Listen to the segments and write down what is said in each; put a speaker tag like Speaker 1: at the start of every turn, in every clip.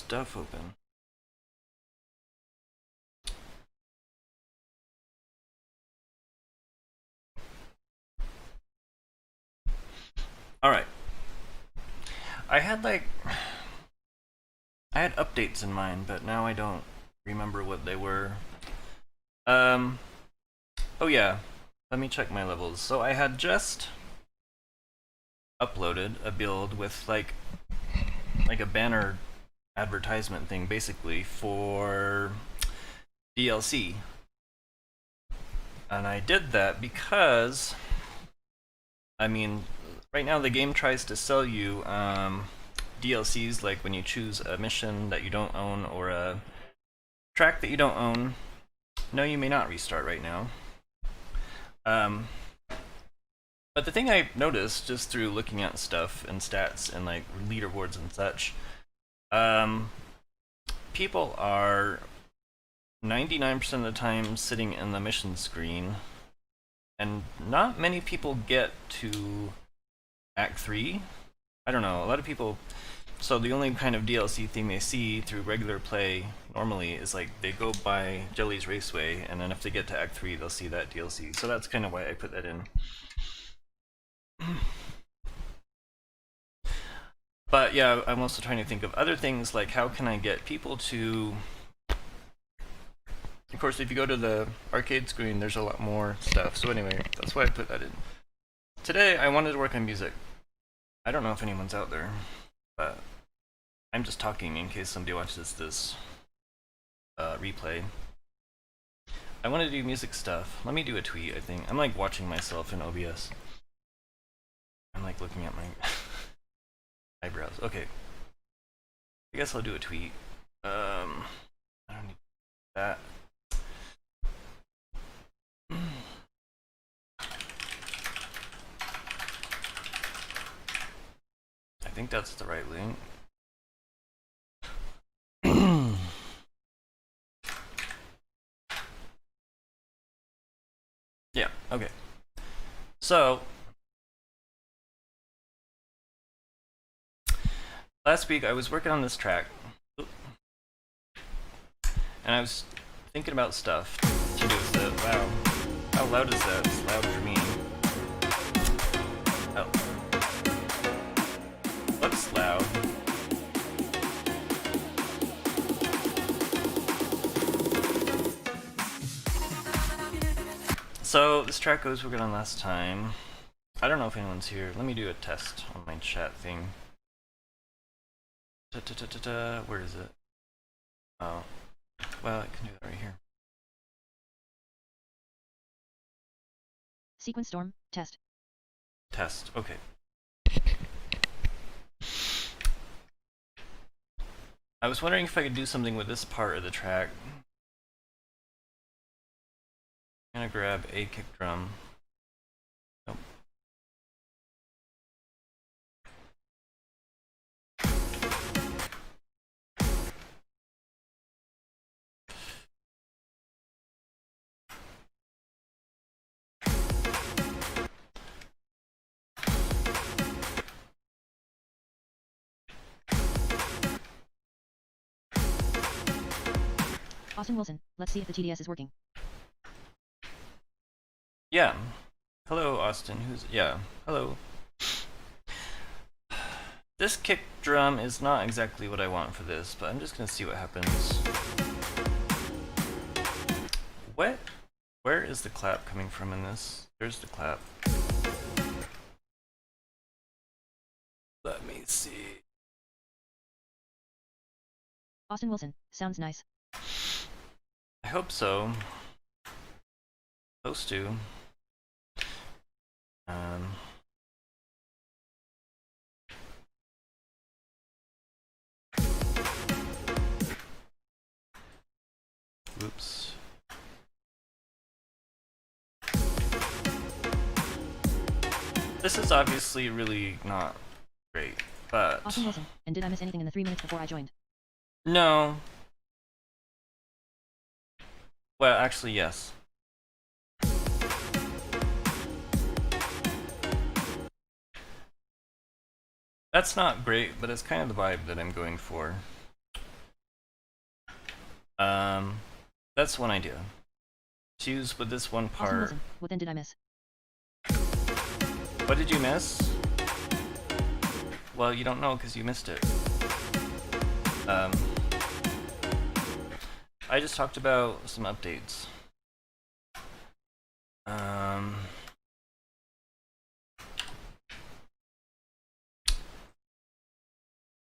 Speaker 1: stuff open. Alright. I had updates in mind, but now I don't remember what they were. Oh yeah, let me check my levels. So I had just uploaded a build with like a banner advertisement thing basically for DLC. And I did that because, I mean, right now the game tries to sell you DLCs like when you choose a mission that you don't own or a track that you don't own. No, you may not restart right now. But the thing I noticed just through looking at stuff and stats and like leaderboards and such, people are 99% of the time sitting in the mission screen, and not many people get to Act 3. I don't know, a lot of people, so the only kind of DLC thing they see through regular play normally is like they go by Jelly's Raceway, and then if they get to Act 3 they'll see that DLC, so that's kind of why I put that in. But yeah, I'm also trying to think of other things, like how can I get people to... Of course, if you go to the arcade screen, there's a lot more stuff. So anyway, that's why I put that in. Today, I wanted to work on music. I don't know if anyone's out there, but I'm just talking in case somebody watches this replay. I want to do music stuff. Let me do a tweet, I think. I'm like watching myself in OBS. I'm like looking at my eyebrows. Okay. I guess I'll do a tweet. I don't need that. I think that's the right link. Yeah, okay. So, last week I was working on this track, and I was thinking about stuff to do with it. Wow, how loud is that? It's loud for me. Oh. What's loud? So, this track I was working on last time. I don't know if anyone's here. Let me do a test on my chat thing. Where is it? Oh. Well, I can do that right here.
Speaker 2: Sequence storm, test.
Speaker 1: Test, okay. I was wondering if I could do something with this part of the track. I'm gonna grab a kick drum. Nope.
Speaker 2: Austin Wilson, let's see if the TDS is working.
Speaker 1: Yeah. Hello, Austin. Yeah. Hello. This kick drum is not exactly what I want for this, but I'm just gonna see what happens. What? Where is the clap coming from in this? There's the clap. Let me see.
Speaker 2: Austin Wilson, sounds nice.
Speaker 1: I hope so. Supposed to. Oops. This is obviously really not great, but...
Speaker 2: Austin Wilson, and did I miss anything in the 3 minutes before I joined?
Speaker 1: No. Well, actually, yes. That's not great, but it's kind of the vibe that I'm going for. That's one idea. Choose with this one
Speaker 2: Austin
Speaker 1: part.
Speaker 2: Wilson, what then did I miss?
Speaker 1: What did you miss? Well, you don't know because you missed it. I just talked about some updates.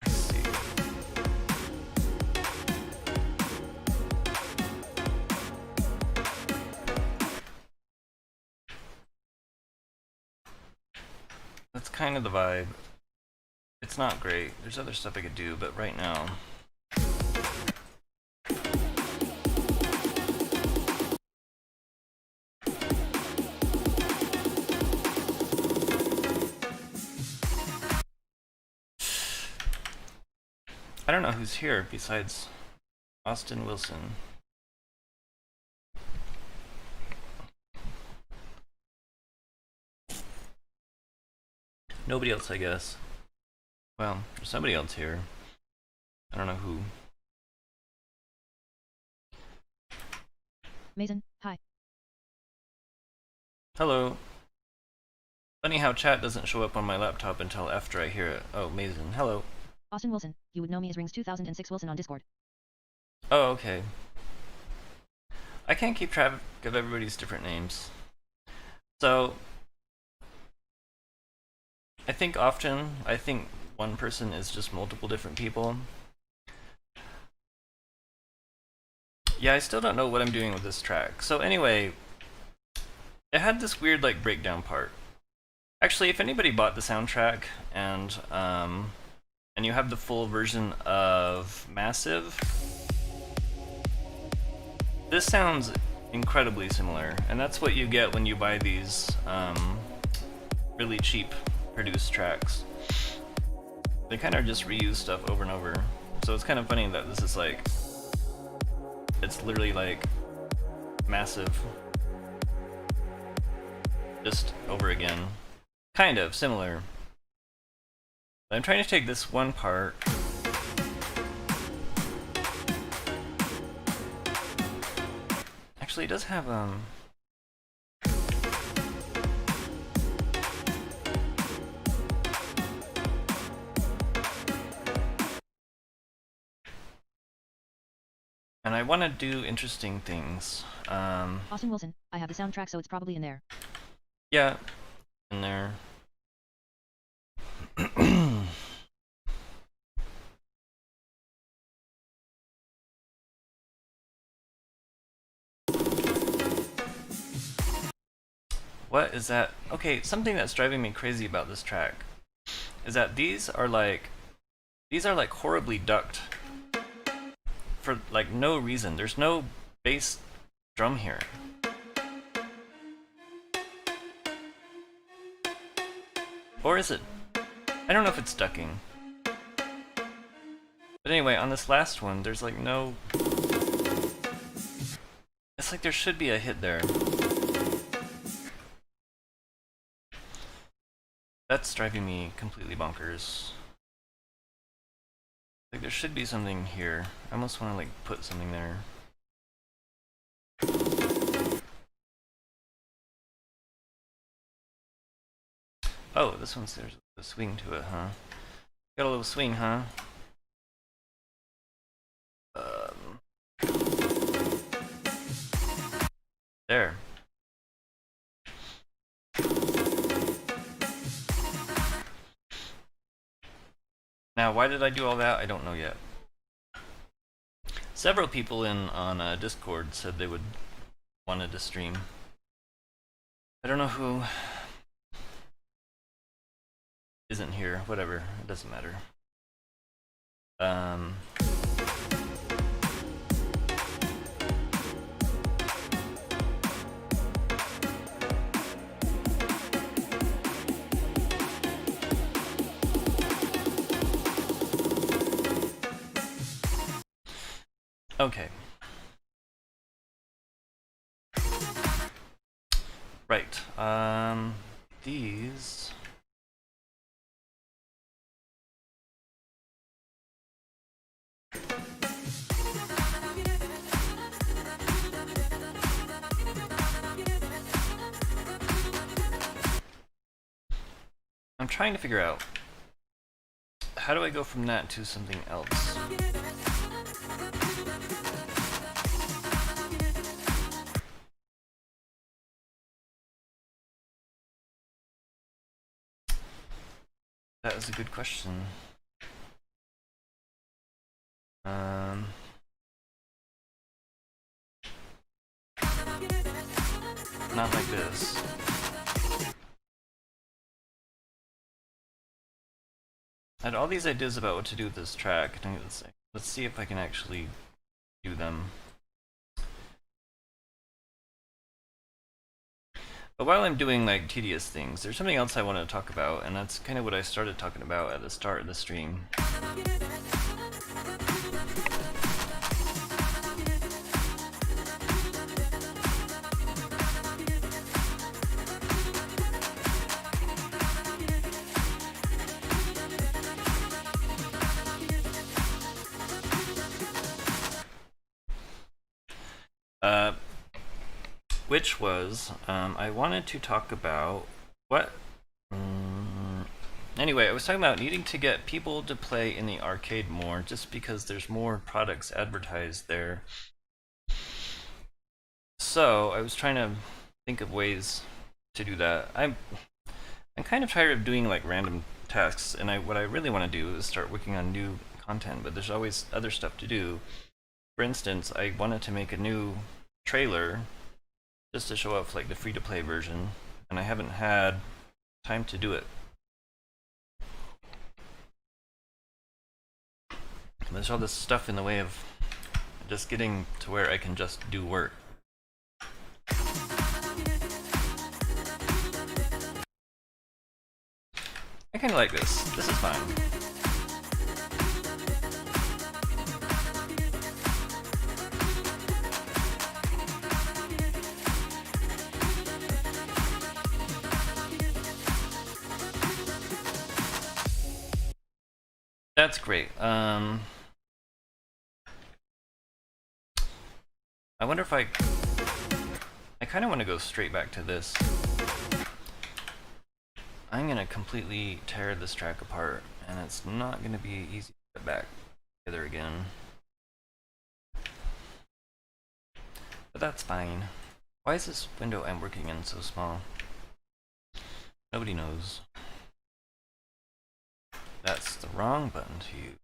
Speaker 1: Let's see. That's kind of the vibe. It's not great. There's other stuff I could do, but right now. I don't know who's here besides Austin Wilson. Nobody else, I guess. Well, there's somebody else here. I don't know who.
Speaker 2: Mason, hi.
Speaker 1: Hello. Funny how chat doesn't show up on my laptop until after I hear it. Oh, Mason. Hello.
Speaker 2: Austin Wilson, you would know me as Rings 2006 Wilson on Discord.
Speaker 1: Oh, okay. I can't keep track of everybody's different names. So, I think one person is just multiple different people. Yeah, I still don't know what I'm doing with this track. So anyway, it had this weird like breakdown part. Actually, if anybody bought the soundtrack and you have the full version of Massive, this sounds incredibly similar, and that's what you get when you buy these really cheap produced tracks. They kind of just reuse stuff over and over, so it's kind of funny that this is like, it's literally like Massive just over again. Kind of similar. I'm trying to take this one part actually it does have and I want to do interesting things.
Speaker 2: Austin Wilson, I have the soundtrack, so it's probably in there.
Speaker 1: Yeah, in there. What is that? Okay, something that's driving me crazy about this track is that these are like horribly ducked for like no reason. There's no bass drum here. Or is it? I don't know if it's ducking. But anyway, on this last one, there's like no... It's like there should be a hit there. That's driving me completely bonkers. Like there should be something here. I almost want to like put something there. Oh, this one's there's a swing to it, huh? Got a little swing, huh? There. Now, why did I do all that? I don't know yet. Several people on Discord said they wanted to stream. I don't know who isn't here. Whatever, it doesn't matter. Okay. Right. These. trying to figure out how do I go from that to something else. That is a good question. Not like this. I had all these ideas about what to do with this track. Let's see if I can actually do them. But while I'm doing like tedious things, there's something else I want to talk about, and that's kind of what I started talking about at the start of the stream. Which was, I wanted to talk about what. Anyway, I was talking about needing to get people to play in the arcade more, just because there's more products advertised there. So I was trying to think of ways to do that. I'm kind of tired of doing like random tasks, and what I really want to do is start working on new content. But there's always other stuff to do. For instance, I wanted to make a new trailer just to show off like the free-to-play version, and I haven't had time to do it. There's all this stuff in the way of just getting to where I can just do work. I kind of like this. This is fine. That's great. I wonder if I kind of want to go straight back to this. I'm gonna completely tear this track apart, and it's not gonna be easy to put back together again. But that's fine. Why is this window I'm working in so small? Nobody knows. That's the wrong button to use.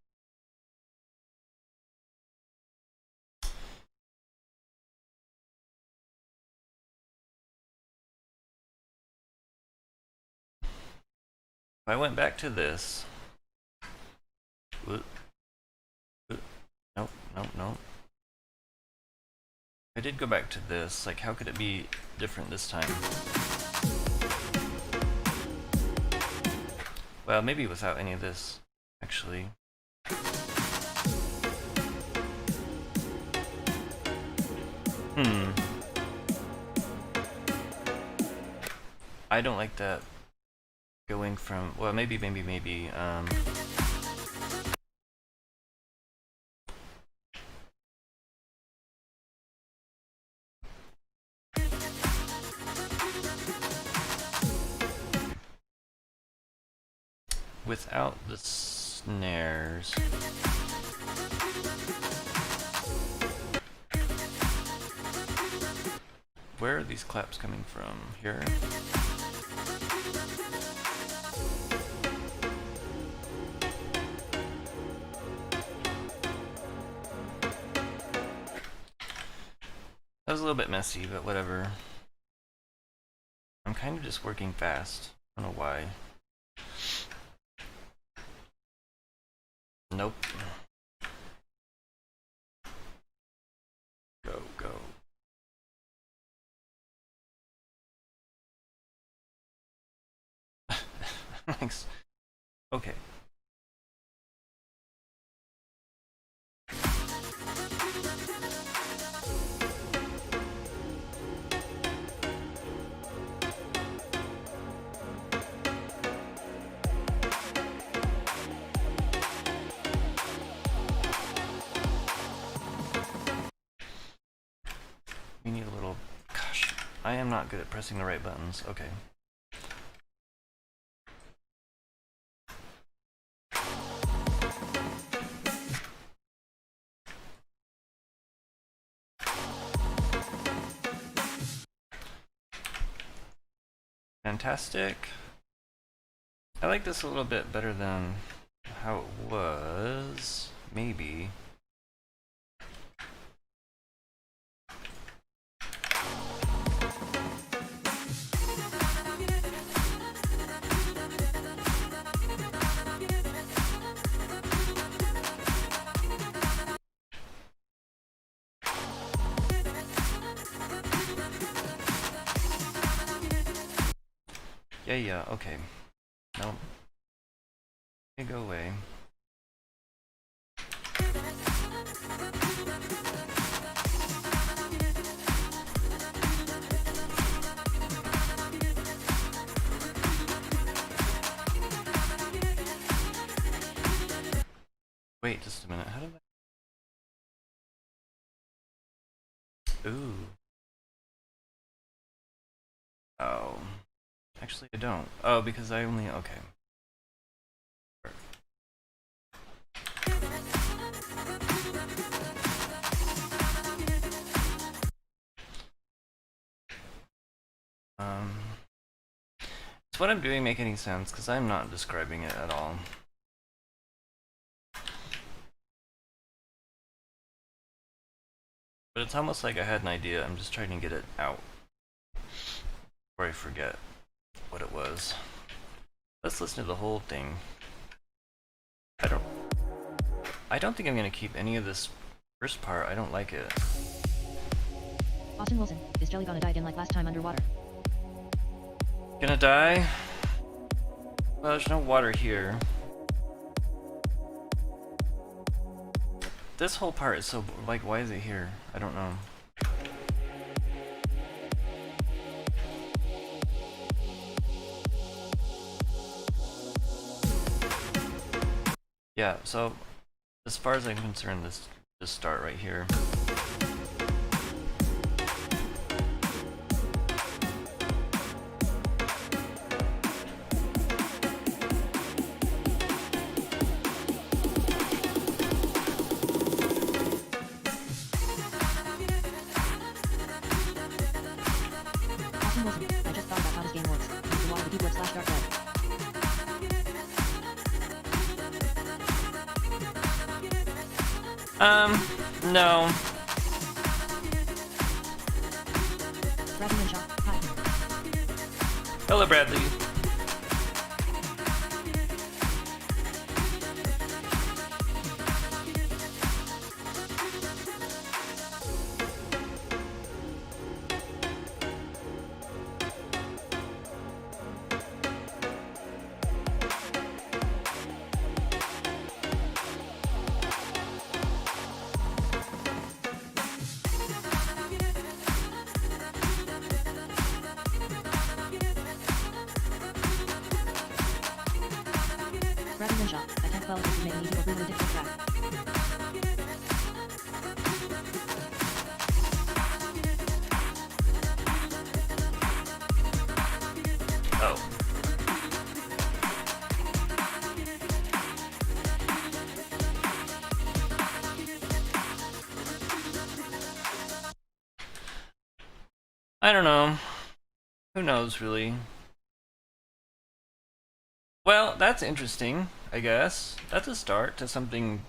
Speaker 1: If I went back to this. Nope, nope. I did go back to this. Like, how could it be different this time? Well, maybe without any of this, actually. I don't like that going from, well, maybe. Without the snares. Where are these claps coming from? Here? That was a little bit messy, but whatever. I'm kind of just working fast. I don't know why. Nope. Go. Thanks. Okay. We need a little... Gosh, I am not good at pressing the right buttons. Okay. fantastic. I like this a little bit better than how it was, maybe. Yeah, okay. Nope. Okay, go away. Wait just a minute, how did I... Ooh. Oh. Actually, I don't. Oh, because I only... Okay. Is what I'm doing make any sense? Because I'm not describing it at all. But it's almost like I had an idea, I'm just trying to get it out before I forget what it was. Let's listen to the whole thing. I don't think I'm gonna keep any of this first part, I don't like it.
Speaker 2: Austin Wilson, is Jelly gonna die again like last time underwater?
Speaker 1: Gonna die? Well, there's no water here. This whole part is so, like, why is it here? I don't know. Yeah, so, as far as I'm concerned, this just start right here.
Speaker 2: Austin Wilson, I just thought about how this game works. Use the water to deep web /dark web.
Speaker 1: No.
Speaker 2: Bradley Renshaw, hi.
Speaker 1: Hello, Bradley.
Speaker 2: Bradley Renshaw, I can't spell if this is making easy or really difficult track.
Speaker 1: Oh. I don't know. Who knows, really? Well, that's interesting, I guess. That's a start to something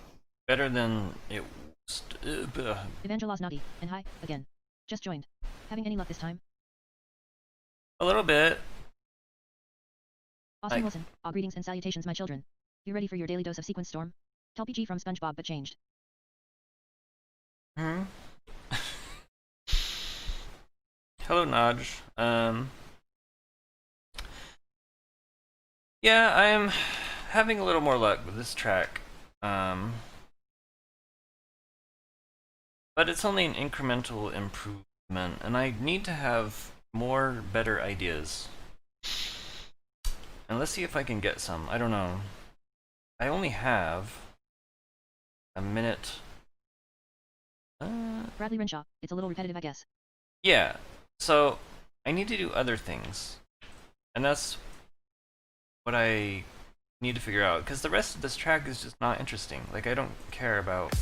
Speaker 1: better than it was.
Speaker 2: Evangelos Nagi, and hi, again. Just joined. Having any luck this time?
Speaker 1: A little bit.
Speaker 2: Austin Wilson, greetings and salutations my children. You ready for your daily dose of sequence storm? Tell PG from SpongeBob but changed.
Speaker 1: Hmm? Hello, Naj. Yeah, I'm having a little more luck with this track. But it's only an incremental improvement, and I need to have more better ideas. And let's see if I can get some. I don't know. I only have a minute.
Speaker 2: Bradley Renshaw, it's a little repetitive I guess.
Speaker 1: Yeah, so I need to do other things. And that's what I need to figure out, because the rest of this track is just not interesting. Like, I don't care about...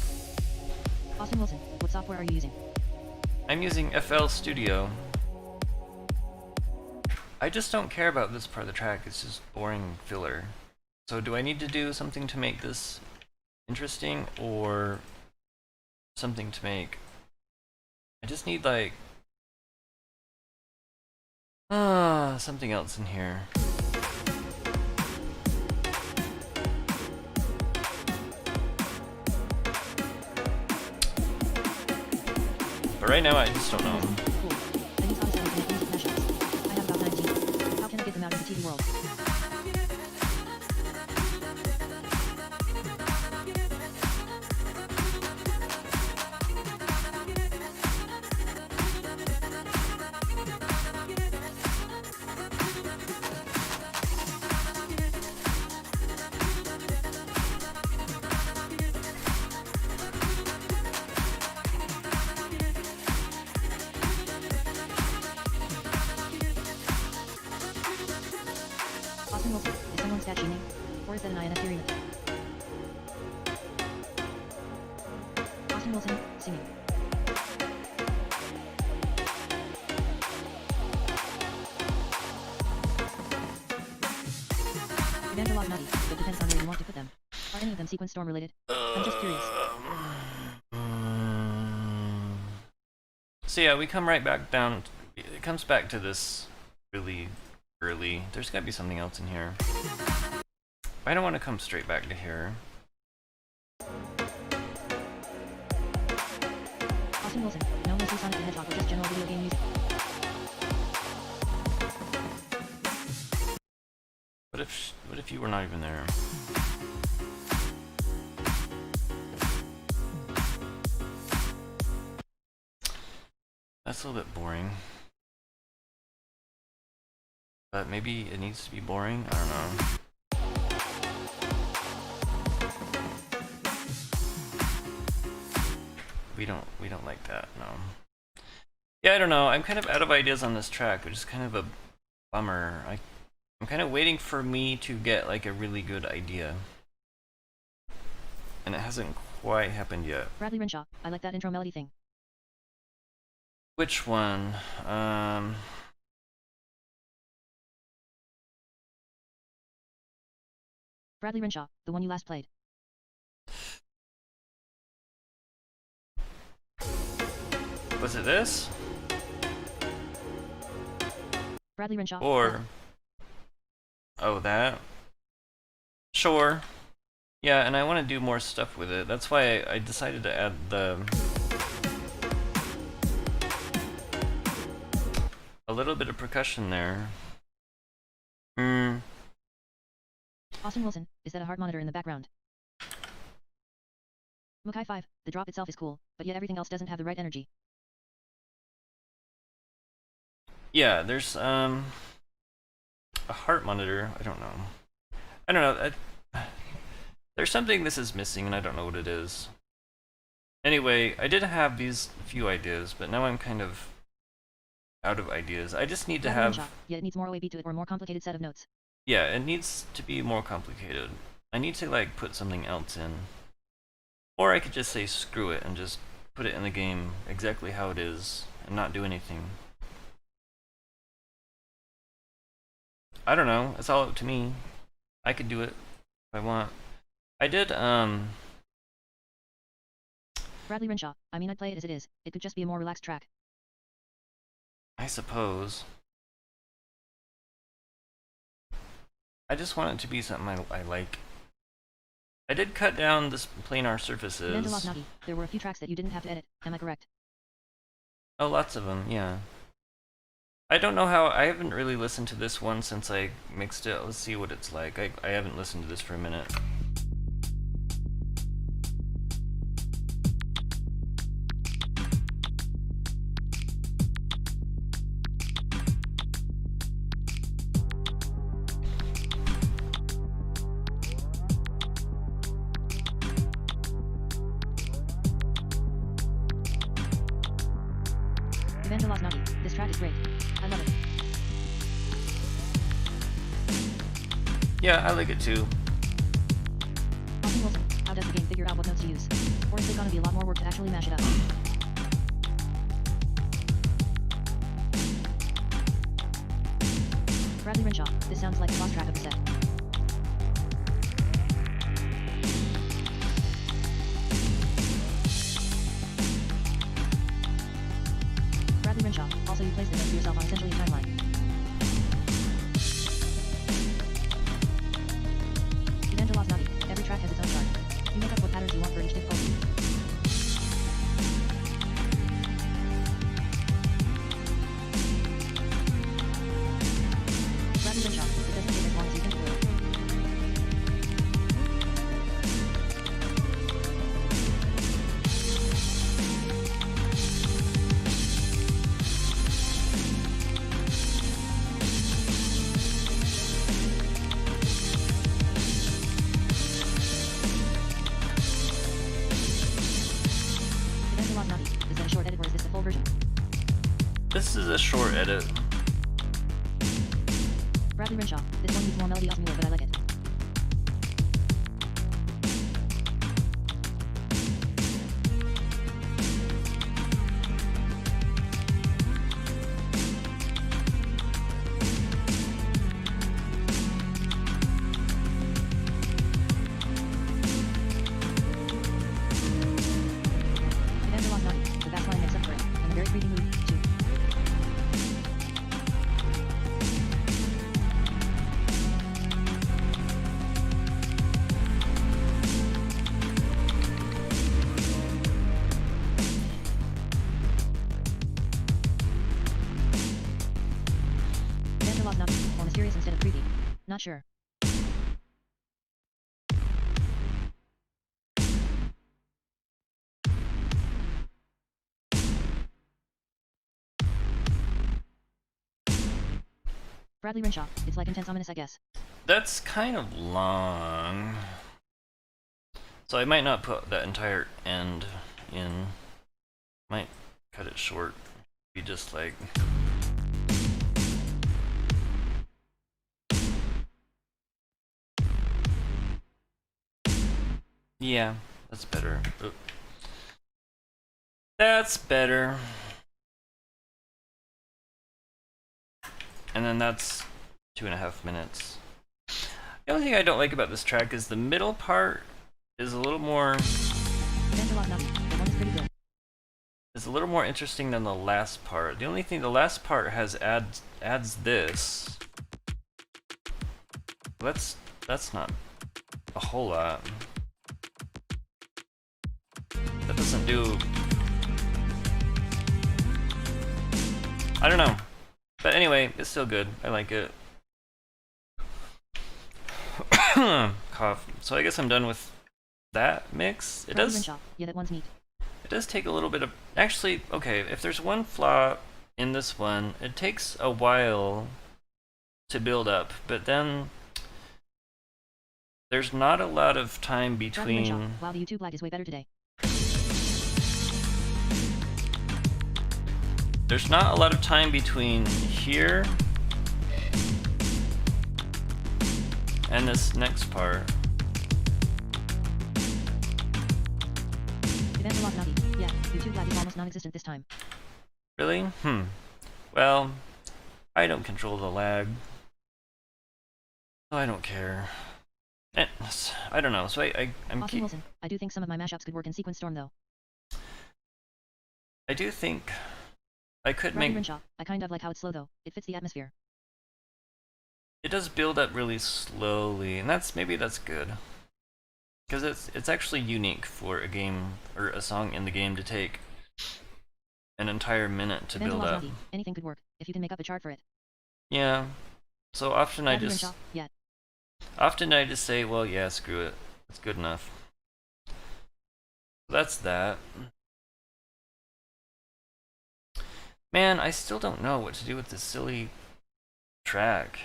Speaker 2: Austin Wilson, what software are you using?
Speaker 1: I'm using FL Studio. I just don't care about this part of the track. It's just boring filler. So do I need to do something to make this interesting, or something to make... I just need like... something else in here. But right now I just don't know.
Speaker 2: Cool. I use Odyssey to make music mashups. I have about 19. How can I get them out in the TV world? Austin Wilson, is someone stat cheating? Or is that an INFP remix? Austin Wilson, singing. Evangelog Nutty, it depends on where you want to put them. Are any of them Sequence Storm related? I'm just curious.
Speaker 1: So yeah, we come right back down. It comes back to this really early. There's gotta be something else in here. I don't want to come straight back to here.
Speaker 2: Austin Wilson, no mostly Sonic the Hedgehog or just general video game music.
Speaker 1: What if you were not even there? That's a little bit boring. But maybe it needs to be boring? I don't know. We don't like that, no. Yeah, I don't know. I'm kind of out of ideas on this track, which is kind of a bummer. I'm kind of waiting for me to get like a really good idea. And it hasn't quite happened yet.
Speaker 2: Bradley Renshaw, I like that intro melody thing.
Speaker 1: Which one?
Speaker 2: Bradley Renshaw, the one you last played.
Speaker 1: Was it this?
Speaker 2: Bradley Renshaw.
Speaker 1: Or... oh, that? Sure. Yeah, and I want to do more stuff with it. That's why I decided to add the... a little bit of percussion there.
Speaker 2: Austin Wilson, is that a heart monitor in the background? Mukai 5, the drop itself is cool, but yet everything else doesn't have the right energy.
Speaker 1: Yeah, there's a heart monitor. I don't know. There's something this is missing, and I don't know what it is. Anyway, I did have these few ideas, but now I'm kind of out of ideas. I just need to
Speaker 2: Bradley
Speaker 1: have...
Speaker 2: Renshaw, yet it needs more OAB to it or more complicated set of notes.
Speaker 1: yeah, it needs to be more complicated. I need to like put something else in. Or I could just say screw it and just put it in the game exactly how it is and not do anything. I don't know, it's all up to me. I could do it if I want. I did,
Speaker 2: Bradley Renshaw, I mean I'd play it as it is, it could just be a more relaxed track.
Speaker 1: I suppose. I just want it to be something I like. I did cut down this planar surfaces.
Speaker 2: Evangelog Nagi, there were a few tracks that you didn't have to edit, am I correct?
Speaker 1: Oh, lots of them, yeah. I don't know how, I haven't really listened to this one since I mixed it. Let's see what it's like. I haven't listened to this for a minute.
Speaker 2: Evangelog Nagi, this track is great. I love it.
Speaker 1: Yeah, I like it too.
Speaker 2: Austin Wilson, how does the game figure out what notes to use? Or is it gonna be a lot more work to actually mash it up? Bradley Renshaw. This sounds like the boss track of the set. Bradley Renshaw. Also, you place the note for yourself on essentially a timeline. Evangelos Navi. Every track has its own chart. You make up what patterns you want for each difficulty. Bradley Renshaw. It doesn't take as long as you think it will. Evangelos Navi. Is that a short edit or is this the full version?
Speaker 1: This is a short edit.
Speaker 2: Bradley Renshaw. This one needs more melody osmore, but I like it. Evangelos Navi. The bass line makes up for it. In a very creepy mood, too. Evangelos Navi. More mysterious instead of creepy. Not sure. Bradley Renshaw. It's like intense ominous, I guess.
Speaker 1: That's kind of long. So I might not put that entire end in. Might cut it short. Be just like. Yeah, that's better. Oop. That's better. And then that's 2.5 minutes. The only thing I don't like about this track is the middle part is a little more
Speaker 2: Evangelos Navi. The one is pretty good.
Speaker 1: is a little more interesting than the last part. The only thing the last part has adds this. That's not a whole lot. That doesn't do. I don't know. But anyway, it's still good. I like it. Cough. So I guess I'm done with that mix. It
Speaker 2: Bradley
Speaker 1: does.
Speaker 2: Renshaw. Yeah, that one's neat.
Speaker 1: It does take a little bit of. Actually, okay. If there's one flaw in this one, it takes a while to build up. But then there's not a lot of time
Speaker 2: Bradley Renshaw.
Speaker 1: between.
Speaker 2: Wow, the YouTube lag is way better today.
Speaker 1: There's not a lot of time between here and this next part.
Speaker 2: Evangelos Navi. Yeah, YouTube lag is almost non-existent this time.
Speaker 1: Really? Well, I don't control the lag. So I don't care. I don't know. So I'm
Speaker 2: Austin Wilson. I do think some of my mashups could work in Sequence Storm though.
Speaker 1: I do think I could
Speaker 2: Bradley
Speaker 1: make.
Speaker 2: Renshaw. I kind of like how it's slow though. It fits the atmosphere.
Speaker 1: It does build up really slowly, and maybe that's good. Because it's actually unique for a game or a song in the game to take an entire minute to build
Speaker 2: Evangelos
Speaker 1: up.
Speaker 2: Navi. Anything could work if you can make up a chart for it.
Speaker 1: Yeah. So often
Speaker 2: Bradley Renshaw. Yeah.
Speaker 1: Often I just say, well, yeah, screw it. It's good enough. That's that. Man, I still don't know what to do with this silly track.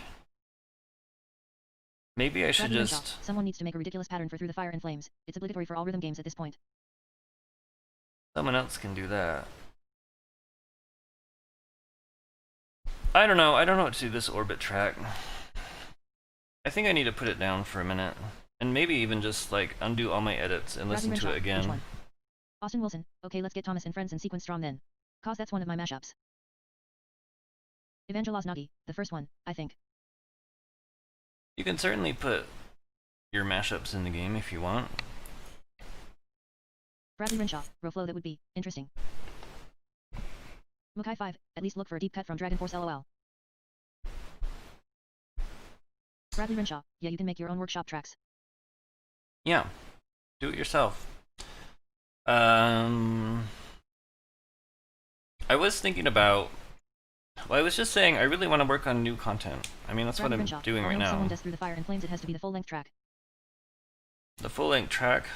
Speaker 1: Maybe I should
Speaker 2: Bradley Renshaw.
Speaker 1: just.
Speaker 2: Someone needs to make a ridiculous pattern for Through the Fire and Flames. It's obligatory for all rhythm games at this point.
Speaker 1: Someone else can do that. I don't know. I don't know what to do this orbit track. I think I need to put it down for a minute. And maybe even just like undo all my edits and
Speaker 2: Bradley
Speaker 1: listen to
Speaker 2: Renshaw.
Speaker 1: it
Speaker 2: Which
Speaker 1: again.
Speaker 2: one? Austin Wilson. Okay, let's get Thomas and Friends and Sequence Strom then. Cause that's one of my mashups. Evangelos Nagi. The first one, I think.
Speaker 1: You can certainly put your mashups in the game if you want.
Speaker 2: Bradley Renshaw, Roflo, that would be interesting. Mukai 5, at least look for a deep cut from Dragon Force LOL. Bradley Renshaw, yeah, you can make your own workshop tracks.
Speaker 1: Yeah, do it yourself. I was thinking about. Well, I was just saying I really want to work on new content. I mean, that's
Speaker 2: Bradley
Speaker 1: what I'm
Speaker 2: Renshaw,
Speaker 1: doing
Speaker 2: I'll
Speaker 1: right
Speaker 2: know if
Speaker 1: now.
Speaker 2: someone does Through the Fire and Flames, it has to be the full-length track.
Speaker 1: The full-length track.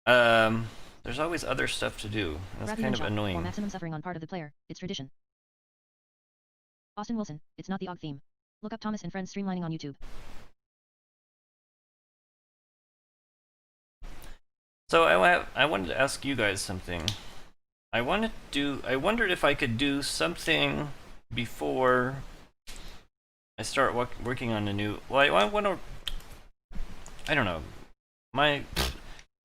Speaker 1: There's always other stuff to do. And that's
Speaker 2: Bradley
Speaker 1: kind of
Speaker 2: Renshaw,
Speaker 1: annoying.
Speaker 2: or maximum suffering on part of the player, it's tradition. Austin Wilson, it's not the OG theme. Look up Thomas and Friends streamlining on YouTube.
Speaker 1: So I wanted to ask you guys something. I wondered if I could do something before I start working on a new. Well, I want to. I don't know. I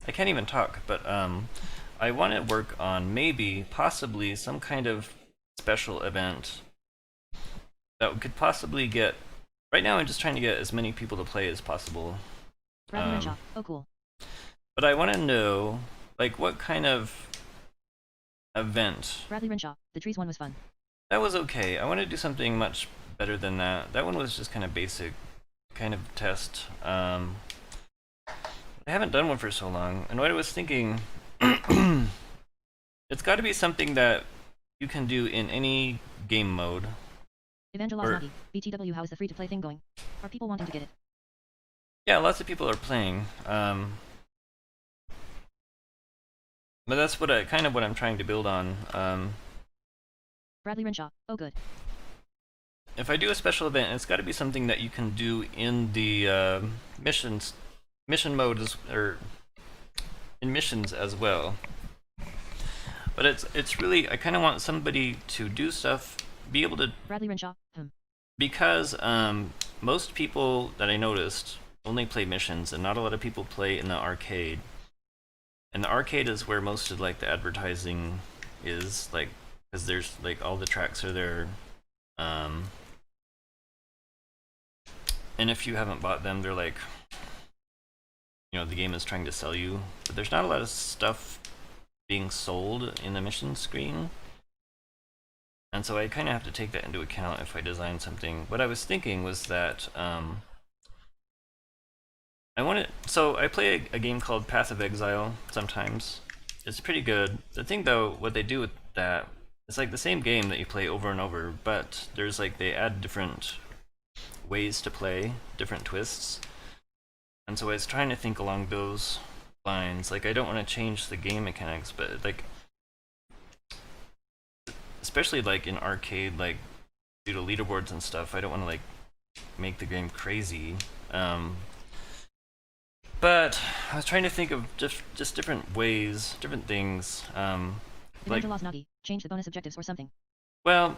Speaker 1: can't even talk, but I want to work on possibly some kind of special event that could possibly get. Right now, I'm just trying to get as many people to play as possible.
Speaker 2: Bradley Renshaw, oh cool.
Speaker 1: But I want to know, like, what kind of event.
Speaker 2: Bradley Renshaw, the trees one was fun.
Speaker 1: That was okay. I want to do something much better than that. That one was just kind of basic, kind of test. I haven't done one for so long, and what I was thinking, it's got to be something that you can do in any game mode.
Speaker 2: Evangelos Nagi, BTW, how is the free-to-play thing going? Are people wanting to get it?
Speaker 1: Yeah, lots of people are playing. But that's what kind of what I'm trying to build on.
Speaker 2: Bradley Renshaw, oh good.
Speaker 1: If I do a special event, it's got to be something that you can do in the mission mode or in missions as well. But it's really, I kind of want somebody to do stuff, be able to.
Speaker 2: Bradley Renshaw,
Speaker 1: Because most people that I noticed only play missions, and not a lot of people play in the arcade. And the arcade is where most of like the advertising is, like, because there's like all the tracks are there. And if you haven't bought them, they're like, you know, the game is trying to sell you. But there's not a lot of stuff being sold in the mission screen. And so I kind of have to take that into account if I design something. What I was thinking was that so I play a game called Path of Exile sometimes. It's pretty good. The thing though, what they do with that, it's like the same game that you play over and over, but there's like, they add different ways to play, different twists. And so I was trying to think along those lines. Like, I don't want to change the game mechanics, but like, especially like in arcade, like due to leaderboards and stuff, I don't want to like make the game crazy. But I was trying to think of just different ways, different things. Like,
Speaker 2: Evangelos Nagi, change the bonus objectives or something.
Speaker 1: well,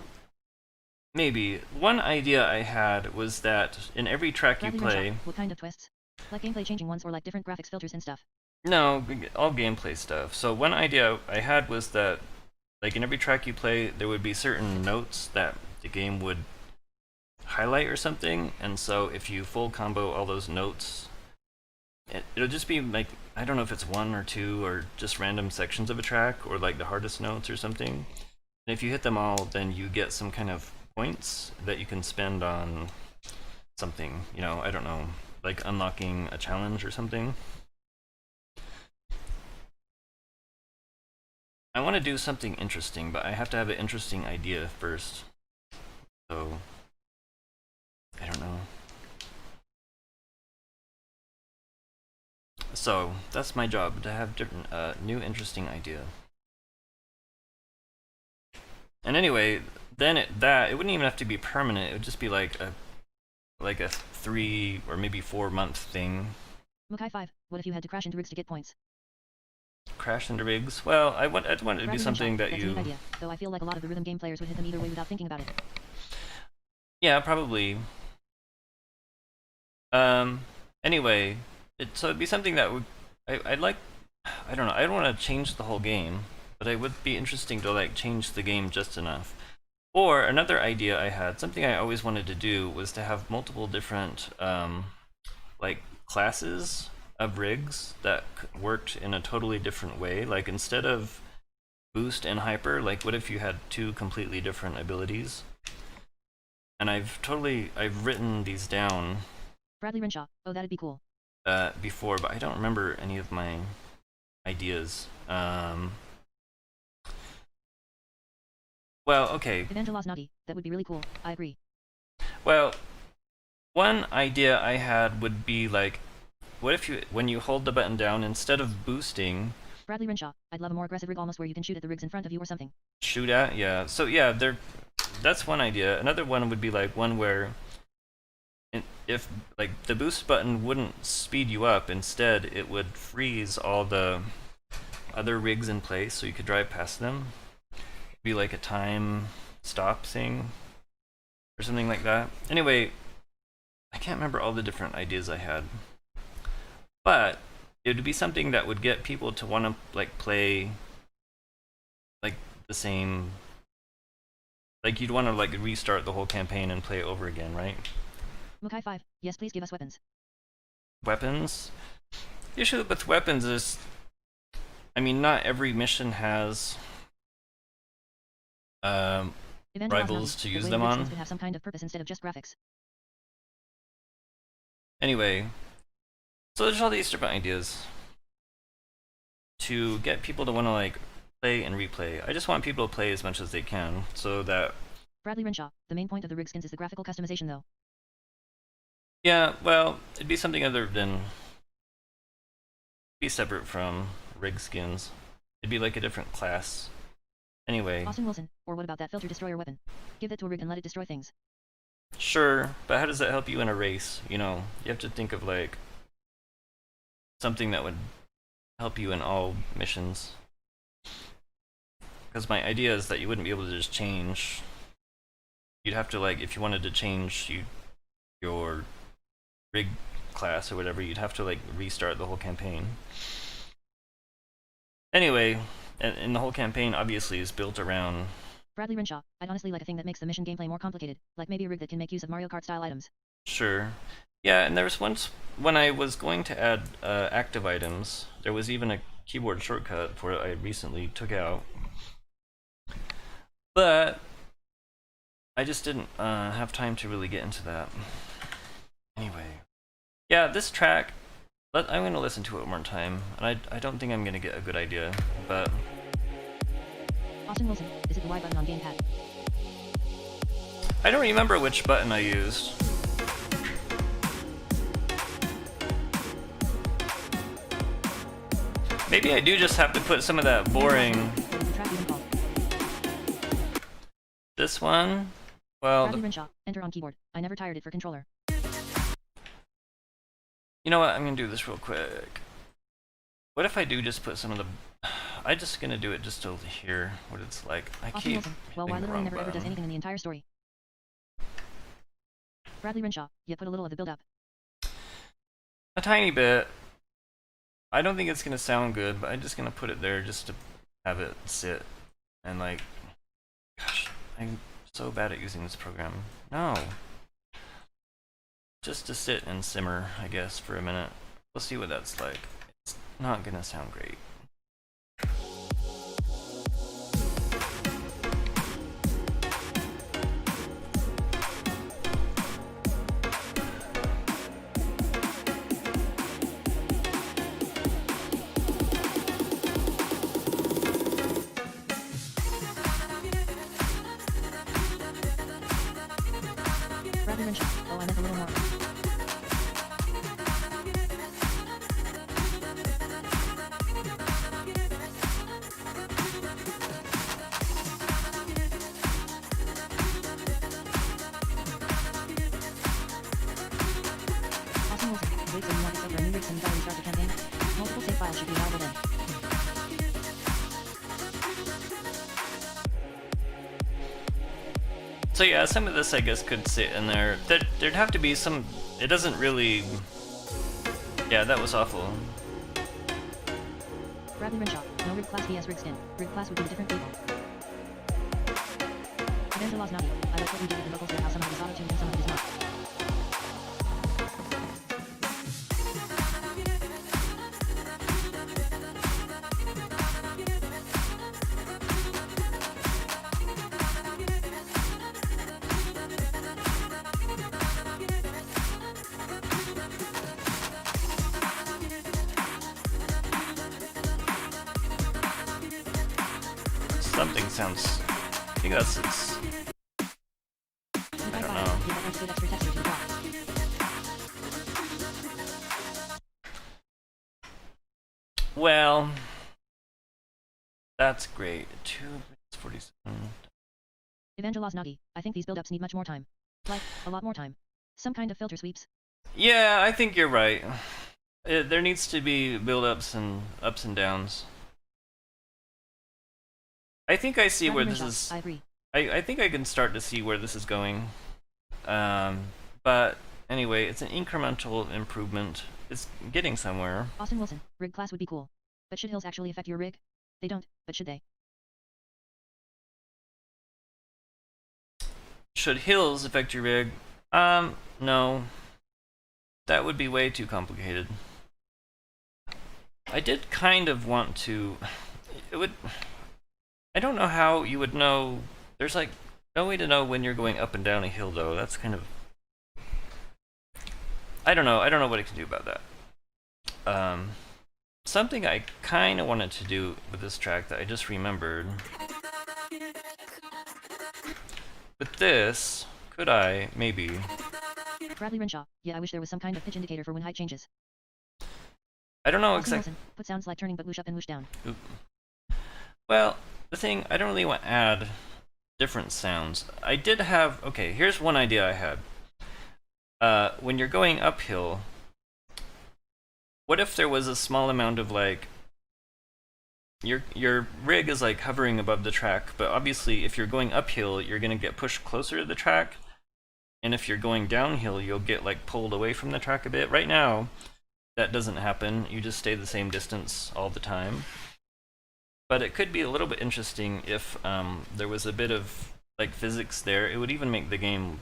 Speaker 1: maybe. One idea I had was that in every track you
Speaker 2: Bradley
Speaker 1: play.
Speaker 2: Renshaw, what kind of twists? Like gameplay changing ones or like different graphics filters and stuff?
Speaker 1: No, all gameplay stuff. So one idea I had was that, like, in every track you play, there would be certain notes that the game would highlight or something, and so if you full combo all those notes, it'll just be like, I don't know if it's one or two or just random sections of a track or like the hardest notes or something. And if you hit them all, then you get some kind of points that you can spend on something, you know, I don't know, like unlocking a challenge or something. I want to do something interesting, but I have to have an interesting idea first. So, I don't know. So, that's my job, to have different, new interesting idea. And anyway, then it wouldn't even have to be permanent, it would just be like a 3 or maybe 4 month thing.
Speaker 2: Mukai 5, what if you had to crash into rigs to get points?
Speaker 1: Crash into rigs? Well, I'd want it to be
Speaker 2: Bradley
Speaker 1: something
Speaker 2: Renshaw,
Speaker 1: that
Speaker 2: that's
Speaker 1: you.
Speaker 2: a neat idea, though I feel like a lot of the rhythm game players would hit them either way without thinking about it.
Speaker 1: Yeah, probably. Anyway, so it'd be something that would, I'd like, I don't know, I don't want to change the whole game, but it would be interesting to like change the game just enough. Or another idea I had, something I always wanted to do, was to have multiple different like classes of rigs that worked in a totally different way. Like instead of boost and hyper, like what if you had two completely different abilities? And I've written these down
Speaker 2: Bradley Renshaw. Oh, that'd be cool.
Speaker 1: before, but I don't remember any of my ideas. Well, okay.
Speaker 2: Evangelos Nagi. That would be really cool. I agree.
Speaker 1: Well, one idea I had would be like, what if you, when you hold the button down, instead of boosting,
Speaker 2: Bradley Renshaw. I'd love a more aggressive rig, almost where you can shoot at the rigs in front of you or something.
Speaker 1: shoot at? Yeah. So yeah, that's one idea. Another one would be like one where if like the boost button wouldn't speed you up, instead it would freeze all the other rigs in place so you could drive past them. It'd be like a time stop thing or something like that. Anyway, I can't remember all the different ideas I had, but it would be something that would get people to want to like play like the same, like you'd want to like restart the whole campaign and play it over again, right?
Speaker 2: Mukai 5. Yes, please give us weapons.
Speaker 1: Weapons? The issue with weapons is, I mean, not every mission has
Speaker 2: Evangelos
Speaker 1: rivals
Speaker 2: Nagi.
Speaker 1: to
Speaker 2: The
Speaker 1: use
Speaker 2: way
Speaker 1: them
Speaker 2: the rigs
Speaker 1: on.
Speaker 2: skins could have some kind of purpose instead of just graphics.
Speaker 1: Anyway, so there's all these different ideas to get people to want to like play and replay. I just want people to play as much as they can, so that
Speaker 2: Bradley Renshaw. The main point of the rig skins is the graphical customization, though.
Speaker 1: yeah, well, it'd be something other than be separate from rig skins. It'd be like a different class. Anyway,
Speaker 2: Austin Wilson. Or what about that filter destroyer weapon? Give that to a rig and let it destroy things.
Speaker 1: sure, but how does that help you in a race? You know, you have to think of like something that would help you in all missions. Because my idea is that you wouldn't be able to just change. You'd have to like, if you wanted to change your rig class or whatever, you'd have to like restart the whole campaign. Anyway, and the whole campaign obviously is built around.
Speaker 2: Bradley Renshaw. I'd honestly like a thing that makes the mission gameplay more complicated, like maybe a rig that can make use of Mario Kart style items.
Speaker 1: Sure. Yeah, and there was once when I was going to add active items, there was even a keyboard shortcut for it I recently took out. But I just didn't have time to really get into that. Anyway. Yeah, this track, I'm going to listen to it one more time, and I don't think I'm going to get a good idea, but
Speaker 2: Austin Wilson. Is it the Y button on gamepad?
Speaker 1: I don't remember which button I used. Maybe I do just have to put some of that boring.
Speaker 2: What is the track even called?
Speaker 1: This one? Well,
Speaker 2: Bradley Renshaw. Enter on keyboard. I never tired it for controller.
Speaker 1: you know what? I'm gonna do this real quick. What if I do just put some of the... I'm just gonna do it just to hear what it's like. I
Speaker 2: Austin
Speaker 1: keep
Speaker 2: Wilson. Well,
Speaker 1: hitting
Speaker 2: Y
Speaker 1: the
Speaker 2: literally
Speaker 1: wrong
Speaker 2: never ever does
Speaker 1: button.
Speaker 2: anything in the entire story. Bradley Renshaw. You put a little of the build up.
Speaker 1: A tiny bit. I don't think it's gonna sound good, but I'm just gonna put it there just to have it sit. And like... Gosh, I'm so bad at using this program. No. Just to sit and simmer, I guess, for a minute. We'll see what that's like. It's not gonna sound great.
Speaker 2: Bradley Renshaw. Oh, I meant a little more. Austin Wilson. Wait, so you want to set your new rigs and you gotta restart the campaign? Multiple save files should be available then.
Speaker 1: So yeah, some of this I guess could sit in there. There'd have to be some... It doesn't really... Yeah, that was awful.
Speaker 2: Bradley Renshaw. No rig class vs rig skin. Rig class would be different people. Evangelos Naughty, I like what you did with the vocals there, how some of it is auto-tuned and some of it is not.
Speaker 1: Something sounds. I think that's its. I don't know.
Speaker 2: Yeah, that adds good extra texture to the track.
Speaker 1: Well, that's great. 2:47.
Speaker 2: Evangelos Naughty, I think these build-ups need much more time. Like, a lot more time. Some kind of filter sweeps.
Speaker 1: Yeah, I think you're right. There needs to be build-ups and ups and downs. I think I see where this is.
Speaker 2: I agree.
Speaker 1: I think I can start to see where this is going. But anyway, it's an incremental improvement. It's getting somewhere.
Speaker 2: Austin Wilson, rig class would be cool. But should hills actually affect your rig? They don't, but should they?
Speaker 1: Should hills affect your rig? No. That would be way too complicated. I did kind of want to. It would. I don't know how you would know. There's like no way to know when you're going up and down a hill, though. That's kind of. I don't know. I don't know what I can do about that. Something I kind of wanted to do with this track that I just remembered. With this, could I maybe?
Speaker 2: Bradley Renshaw, yeah, I wish there was some kind of pitch indicator for when height changes.
Speaker 1: I don't know
Speaker 2: Austin
Speaker 1: exactly.
Speaker 2: Wilson, put sounds like turning but whoosh up and whoosh down.
Speaker 1: Oop. Well, the thing, I don't really want to add different sounds. I did have, okay, here's one idea I had. When you're going uphill, what if there was a small amount of like, your rig is like hovering above the track, but obviously if you're going uphill, you're gonna get pushed closer to the track, and if you're going downhill, you'll get like pulled away from the track a bit. Right now, that doesn't happen. You just stay the same distance all the time. But it could be a little bit interesting if there was a bit of like physics there. It would even make the game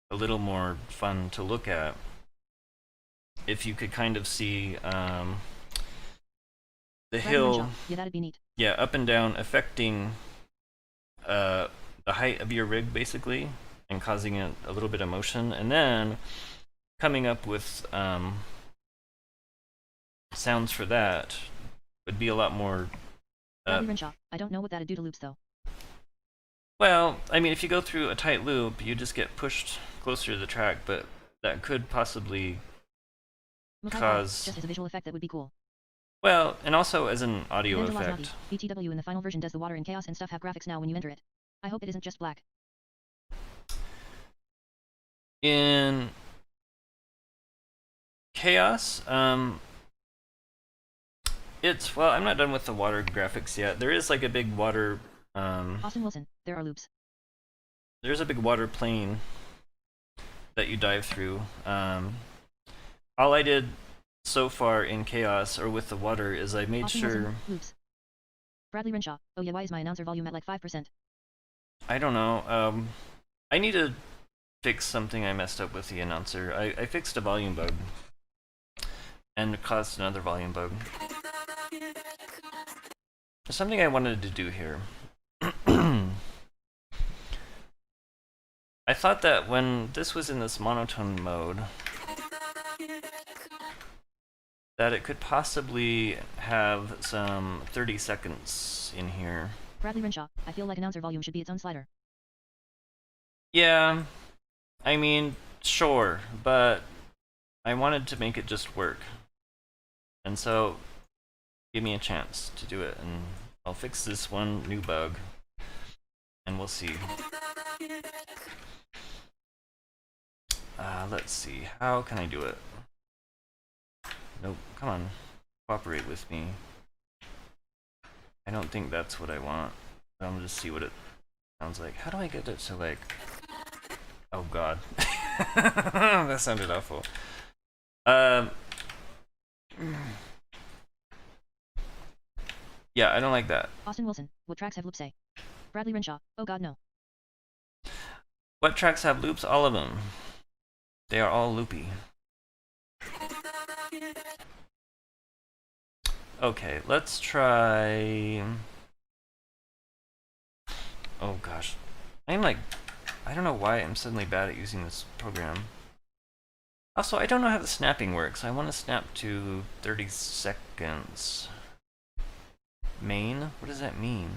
Speaker 1: a little more fun to look at. If you could kind of see the
Speaker 2: Bradley
Speaker 1: hill,
Speaker 2: Renshaw, yeah, that'd be neat.
Speaker 1: yeah, up and down, affecting the height of your rig basically, and causing a little bit of motion, and then coming up with sounds for that would be a lot more.
Speaker 2: Bradley Renshaw, I don't know what that'd do to loops though.
Speaker 1: Well, I mean, if you go through a tight loop, you just get pushed closer to the track, but that could possibly
Speaker 2: Mukai
Speaker 1: cause.
Speaker 2: just as a visual effect that would be cool.
Speaker 1: Well, and also as an audio
Speaker 2: Evangelos
Speaker 1: effect.
Speaker 2: Naughty, BTW in the final version does the water in chaos and stuff have graphics now when you enter it. I hope it isn't just black.
Speaker 1: In Chaos, it's, well, I'm not done with the water graphics yet. There is like a big water,
Speaker 2: Austin Wilson, there are loops.
Speaker 1: there's a big water plane that you dive through. All I did so far in Chaos, or with the water, is I made
Speaker 2: Austin
Speaker 1: sure.
Speaker 2: Wilson, loops. Bradley Renshaw, oh yeah, why is my announcer volume at like 5%?
Speaker 1: I don't know. I need to fix something I messed up with the announcer. I fixed a volume bug, and it caused another volume bug. There's something I wanted to do here. I thought that when this was in this monotone mode, that it could possibly have some 30 seconds in here.
Speaker 2: Bradley Renshaw, I feel like announcer volume should be its own slider.
Speaker 1: Yeah, I mean, sure, but I wanted to make it just work. And so, give me a chance to do it, and I'll fix this one new bug, and we'll see. Let's see, how can I do it? Nope, come on, cooperate with me. I don't think that's what I want. I'm gonna just see what it sounds like. How do I get it to like... Oh god. That sounded awful. Yeah, I don't like that.
Speaker 2: Austin Wilson, what tracks have loops say? Bradley Renshaw, oh god no.
Speaker 1: What tracks have loops? All of them. They are all loopy. Okay, let's try... Oh gosh. I'm like... I don't know why I'm suddenly bad at using this program. Also, I don't know how the snapping works. I want to snap to 30 seconds. Main? What does that mean?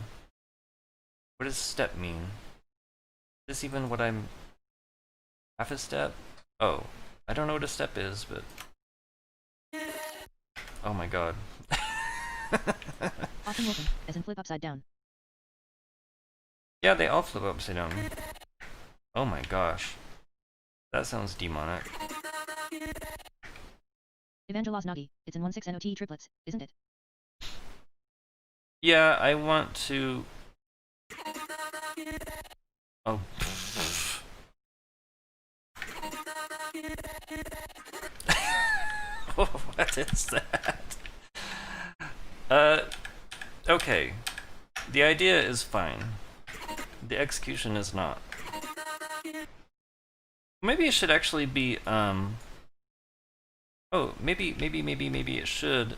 Speaker 1: What does step mean? Is this even what I'm... half a step? Oh. I don't know what a step is, but... Oh my god.
Speaker 2: Austin Wilson, as in flip upside down.
Speaker 1: Yeah, they all flip upside down. Oh my gosh. That sounds demonic.
Speaker 2: Evangelos Nagy, it's in 1/6 NOT triplets, isn't it?
Speaker 1: Yeah, I want to... Oh. What is that? Okay. The idea is fine. The execution is not. Maybe it should actually be, Oh, maybe it should...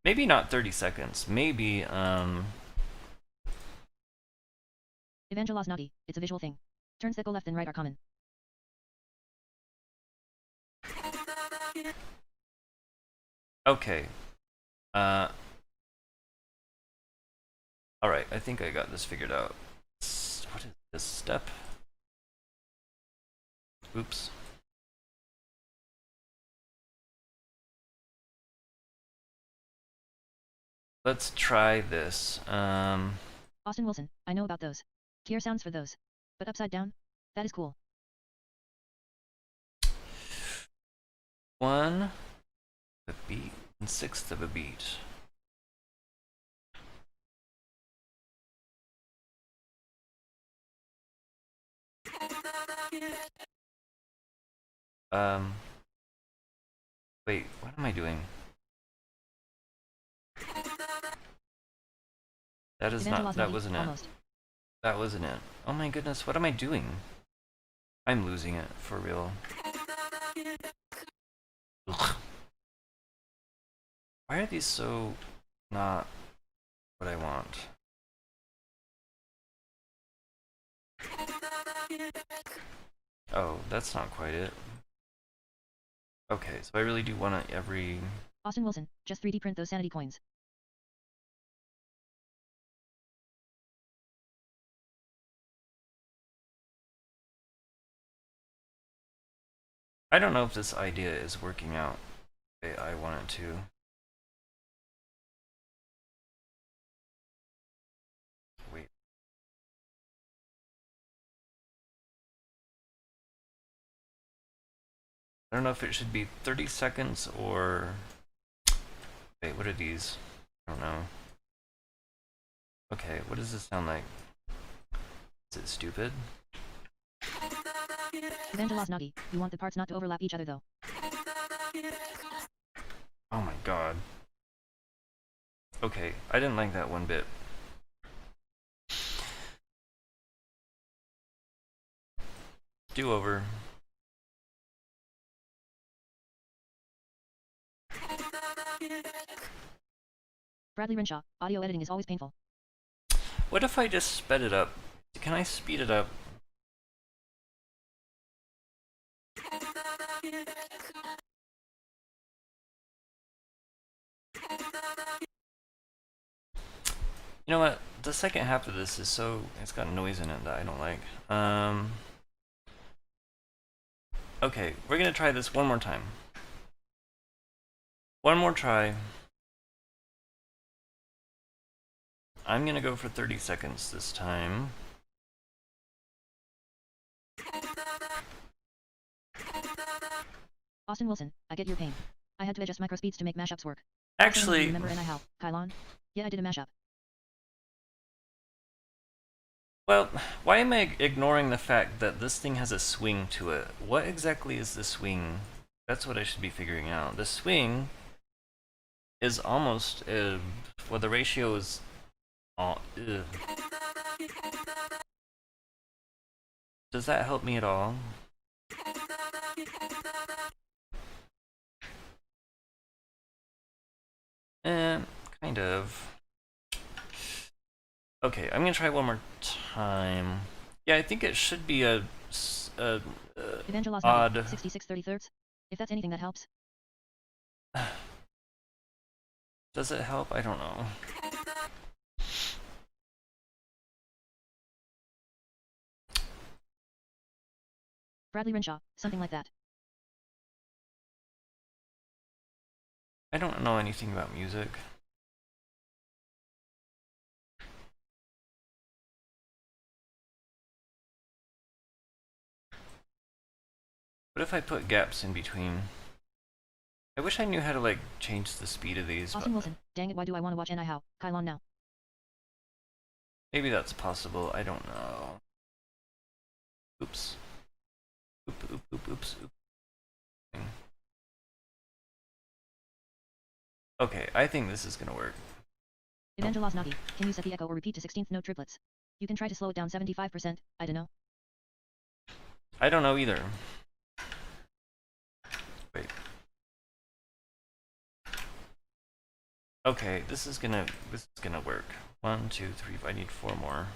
Speaker 1: Maybe not 30 seconds. Maybe,
Speaker 2: Evangelos Nagy, it's a visual thing. Turns that go left and right are common.
Speaker 1: Okay. Alright, I think I got this figured out. What is this step? Oops. Let's try this.
Speaker 2: Austin Wilson, I know about those. Tier sounds for those. But upside down? That is cool.
Speaker 1: 1 a beat and 1/6 of a beat. Wait, what am I doing? That is not, that wasn't it. That wasn't it. Oh my goodness, what am I doing? I'm losing it, for real. Ugh. Why are these so not what I want? Oh, that's not quite it. Okay, so I really do want to every...
Speaker 2: Austin Wilson, just 3D print those sanity coins.
Speaker 1: I don't know if this idea is working out the way I want it to. Wait. I don't know if it should be 30 seconds or... Wait, what are these? I don't know. Okay, what does this sound like? Is it stupid?
Speaker 2: Evangelos Nagy, you want the parts not to overlap each other though.
Speaker 1: Oh my god. Okay, I didn't like that one bit. Do over.
Speaker 2: Bradley Renshaw, audio editing is always painful.
Speaker 1: What if I just sped it up? Can I speed it up? You know what? The second half of this is so... It's got noise in it that I don't like. Okay, we're gonna try this one more time. One more try. I'm gonna go for 30 seconds this time.
Speaker 2: Austin Wilson, I get your pain. I had to adjust micro speeds to make mashups work.
Speaker 1: Actually...
Speaker 2: Remember NiHow, Kylon? Yeah, I did a mashup.
Speaker 1: Well, why am I ignoring the fact that this thing has a swing to it? What exactly is the swing? That's what I should be figuring out. The swing is almost... well, the ratio is... Does that help me at all? Kind of. Okay, I'm gonna try one more time. Yeah, I think it should be a
Speaker 2: Evangelos
Speaker 1: odd.
Speaker 2: 66/33. If that's anything that helps.
Speaker 1: Does it help? I don't know.
Speaker 2: Bradley Renshaw, something like that.
Speaker 1: I don't know anything about music. What if I put gaps in between? I wish I knew how to like change the speed of these.
Speaker 2: Austin Wilson, dang it, why do I want to watch Anyhow? Kylon now.
Speaker 1: Maybe that's possible. I don't know. Oops. Oops. Okay, I think this is gonna work.
Speaker 2: Evangelos Nagi, can you set the echo or repeat to 16th note triplets? You can try to slow it down 75%, I don't know.
Speaker 1: I don't know either. Wait. Okay, this is gonna work. 1, 2, 3, I need 4 more.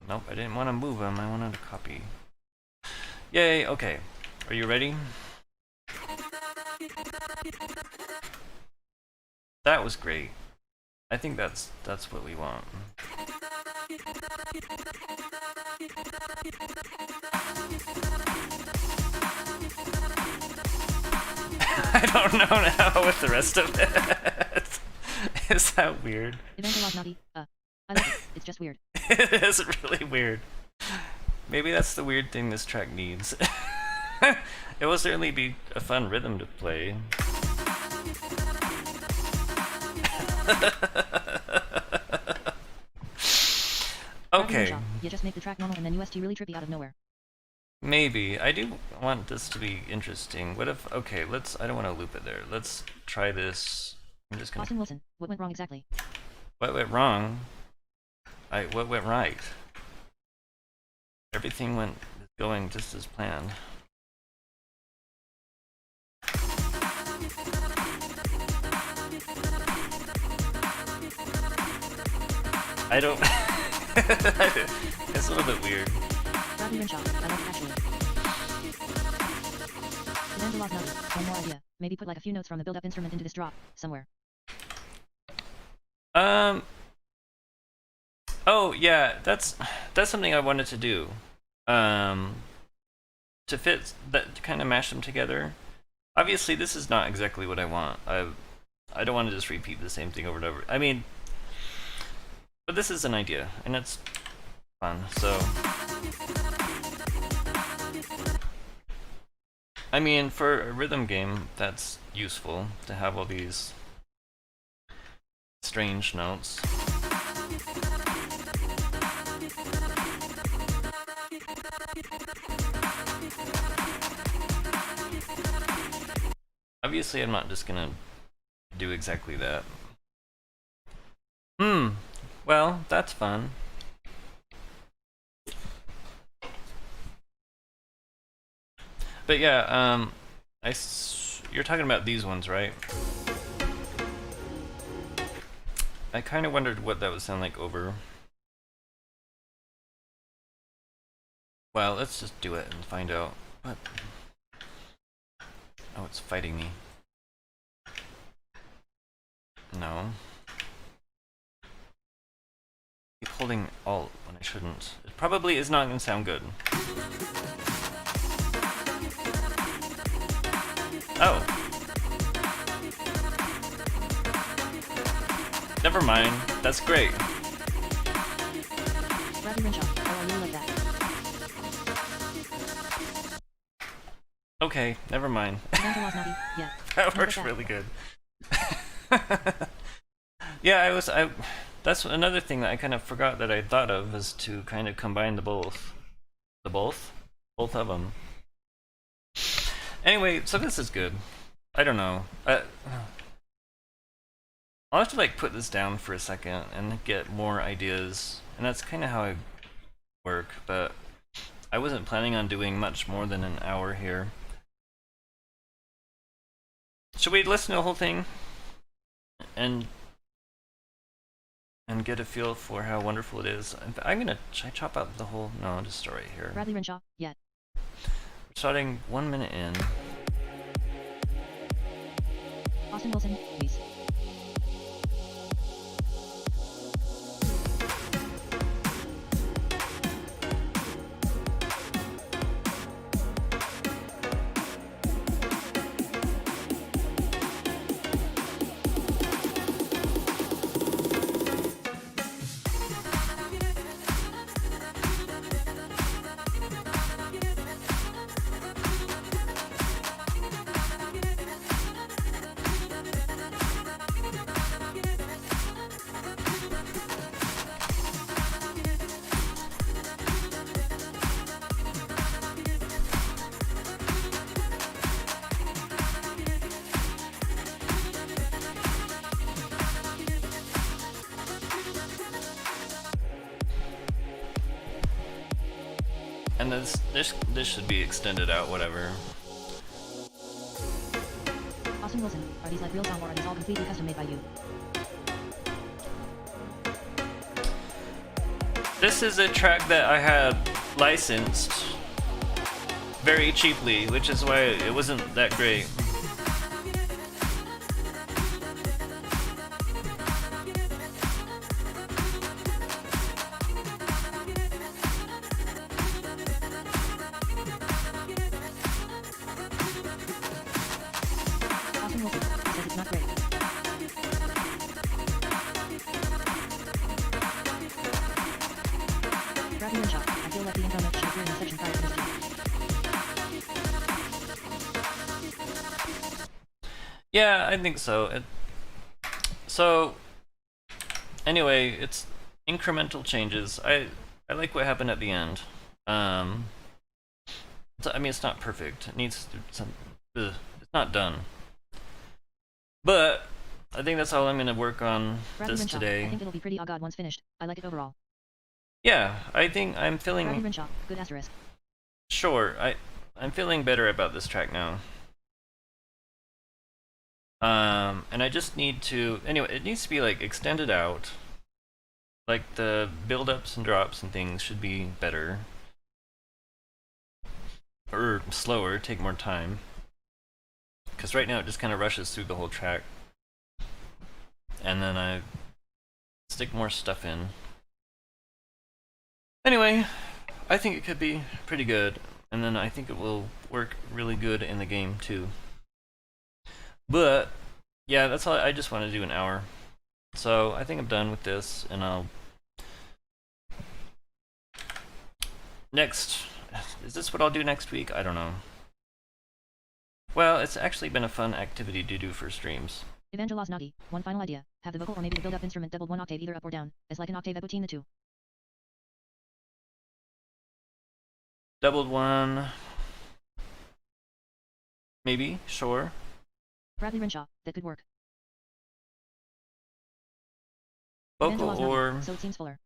Speaker 1: Nope, I didn't want to move them, I wanted to copy. Yay, okay. Are you ready? That was great. I think that's what we want. I don't know now with the rest of it. Is that weird?
Speaker 2: Evangelos Nagi, I like it, it's just weird.
Speaker 1: It is really weird. Maybe that's the weird thing this track needs. It will certainly be a fun rhythm to play. Okay.
Speaker 2: You just make the track normal and then UST really trippy out of nowhere.
Speaker 1: Maybe. I do want this to be interesting. What if... Okay, let's... I don't want to loop it there. Let's try this. I'm just gonna...
Speaker 2: Austin Wilson, what went wrong exactly?
Speaker 1: What went wrong? What went right? Everything went... going just as planned. I don't... It's a little bit weird.
Speaker 2: Bradley Renshaw, I like actually. Evangelos Nagi, one more idea. Maybe put like a few notes from the build-up instrument into this drop, somewhere.
Speaker 1: Oh, yeah, that's something I wanted to do. To fit... that, to kind of mash them together. Obviously, this is not exactly what I want. I don't want to just repeat the same thing over and over. I mean... But this is an idea, and it's fun, so... I mean, for a rhythm game, that's useful, to have all these strange notes. Obviously, I'm not just gonna do exactly that. Well, that's fun. But yeah, you're talking about these ones, right? I kind of wondered what that would sound like over. Well, let's just do it and find out. What? Oh, it's fighting me. No. Keep holding Alt when I shouldn't. It probably is not going to sound good. Oh. Never mind. That's great.
Speaker 2: Bradley Renshaw, oh, I really like that.
Speaker 1: Okay, never mind.
Speaker 2: Evangelos Nagi, yeah.
Speaker 1: That works really good. Yeah, that's another thing that I kind of forgot that I thought of, is to kind of combine the both. Both of them. Anyway, so this is good. I don't know. I'll have to like put this down for a second and get more ideas, and that's kind of how I work, but I wasn't planning on doing much more than an hour here. Should we listen to the whole thing and get a feel for how wonderful it is? I'm gonna chop out the whole. No, I'll just start right here.
Speaker 2: Bradley Renshaw, yet.
Speaker 1: We're starting 1 minute in.
Speaker 2: Austin Wilson, please.
Speaker 1: And this should be extended out, whatever.
Speaker 2: Austin Wilson, are these like real song or are these all completely custom made by you?
Speaker 1: This is a track that I had licensed very cheaply, which is why it wasn't that great.
Speaker 2: Austin Wilson says it's not great. Bradley Renshaw, I feel like the intro notes should appear in the section prior to this time.
Speaker 1: Yeah, I think so. So, anyway, it's incremental changes. I like what happened at the end. I mean, it's not perfect. It needs some. It's not done. But I think that's all I'm gonna work on
Speaker 2: Bradley
Speaker 1: this
Speaker 2: Renshaw,
Speaker 1: today.
Speaker 2: I think it'll be pretty god once finished. I like it overall.
Speaker 1: Yeah, I think I'm
Speaker 2: Bradley
Speaker 1: feeling
Speaker 2: Renshaw, good asterisk.
Speaker 1: sure. I'm feeling better about this track now. And I just need to, anyway, it needs to be like extended out. Like the build-ups and drops and things should be better. Or slower, take more time. Because right now it just kind of rushes through the whole track. And then I stick more stuff in. Anyway, I think it could be pretty good. And then I think it will work really good in the game too. But yeah, that's all. I just want to do an hour, so I think I'm done with this, and I'll next. Is this what I'll do next week? I don't know. Well, it's actually been a fun activity to do for streams.
Speaker 2: Evangelos Nagi, one final idea. Have the vocal or maybe the build-up instrument doubled one octave either up or down, as like an octave between the two.
Speaker 1: Doubled one, maybe, sure.
Speaker 2: Bradley Renshaw, that could work.
Speaker 1: Vocal
Speaker 2: Evangelos Nagi,
Speaker 1: or
Speaker 2: so it seems fuller.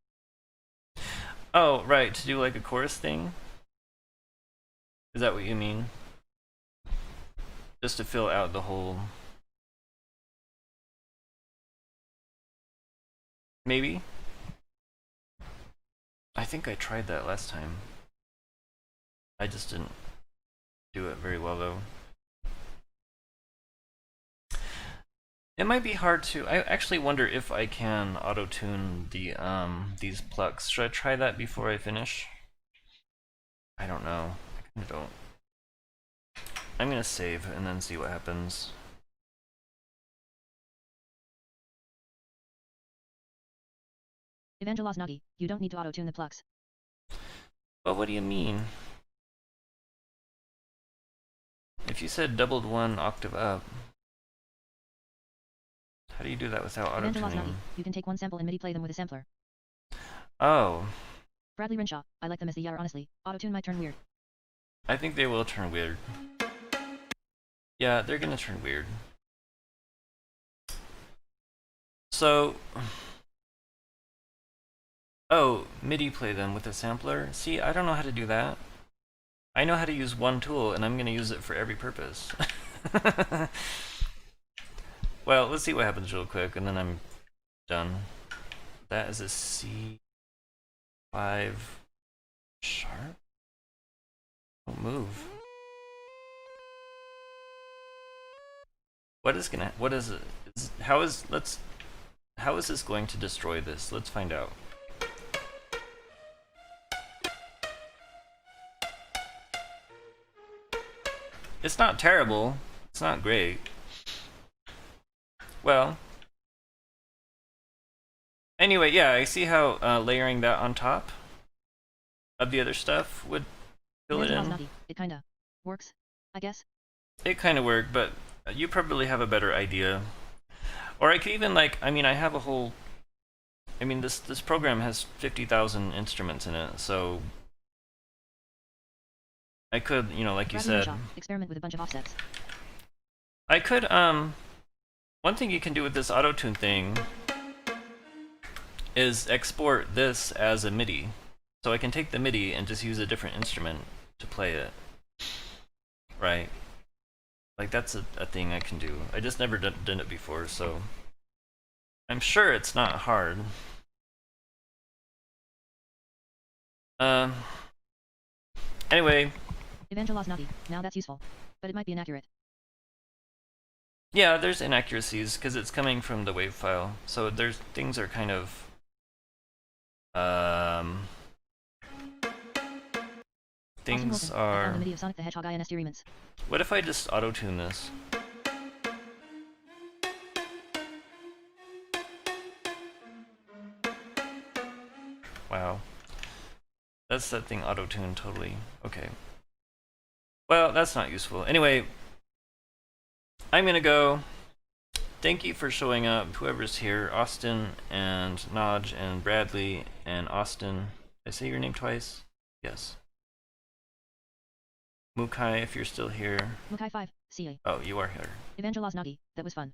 Speaker 1: oh, right, to do like a chorus thing. Is that what you mean? Just to fill out the whole. Maybe. I think I tried that last time. I just didn't do it very well though. It might be hard to. I actually wonder if I can auto-tune the these plucks. Should I try that before I finish? I don't know. I kind of don't. I'm gonna save and then see what happens.
Speaker 2: Evangelos Nagi, you don't need to auto-tune the plucks.
Speaker 1: But what do you mean? If you said doubled one octave up, how do you do that without
Speaker 2: Evangelos Nagi,
Speaker 1: auto-tuning?
Speaker 2: you can take one sample and MIDI play them with a sampler.
Speaker 1: Oh,
Speaker 2: Bradley Renshaw, I like them as they are honestly. Auto-tune might turn weird.
Speaker 1: I think they will turn weird. Yeah, they're gonna turn weird. So, oh, MIDI play them with a sampler. See, I don't know how to do that. I know how to use one tool, and I'm going to use it for every purpose. Well, let's see what happens real quick, and then I'm done. That is a C5 sharp. Don't move. What is it? How is this going to destroy this? Let's find out. It's not terrible. It's not great. Well, anyway, yeah, I see how layering that on top of the other stuff would fill it in.
Speaker 2: It kinda works, I guess.
Speaker 1: It kind of worked, but you probably have a better idea. Or I could even, like, I mean, I have a whole, I mean, this program has 50,000 instruments in it, so I could, you know, like you said,
Speaker 2: experiment with a bunch of offsets.
Speaker 1: I could, one thing you can do with this auto-tune thing is export this as a MIDI. So I can take the MIDI and just use a different instrument to play it. Right? Like, that's a thing I can do. I just never done it before, so I'm sure it's not hard. Anyway.
Speaker 2: Evangelos Nadi. Now that's useful, but it might be inaccurate.
Speaker 1: Yeah, there's inaccuracies because it's coming from the WAV file. So things are kind of things are.
Speaker 2: The MIDI of Sonic the Hedgehog INS remix.
Speaker 1: What if I just auto-tune this? Wow. That's that thing auto-tuned totally. Okay. Well, that's not useful. Anyway, I'm gonna go. Thank you for showing up, whoever's here. Austin and Naj and Bradley and Austin. Did I say your name twice? Yes. Mukai, if you're still here.
Speaker 2: Mukai 5, CA.
Speaker 1: Oh, you are here.
Speaker 2: Evangelos Nagi, that was fun.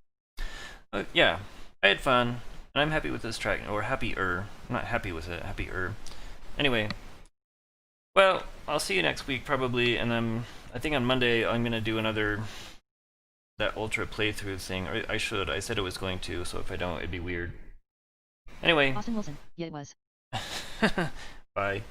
Speaker 1: Yeah, I had fun, and I'm happy with this track, or happier. I'm not happy with it, happier. Anyway, well, I'll see you next week probably, and then I think on Monday I'm gonna do that ultra playthrough thing. Or I said it was going to, so if I don't, it'd be weird. Anyway.
Speaker 2: Austin Wilson, yeah it was.
Speaker 1: Bye.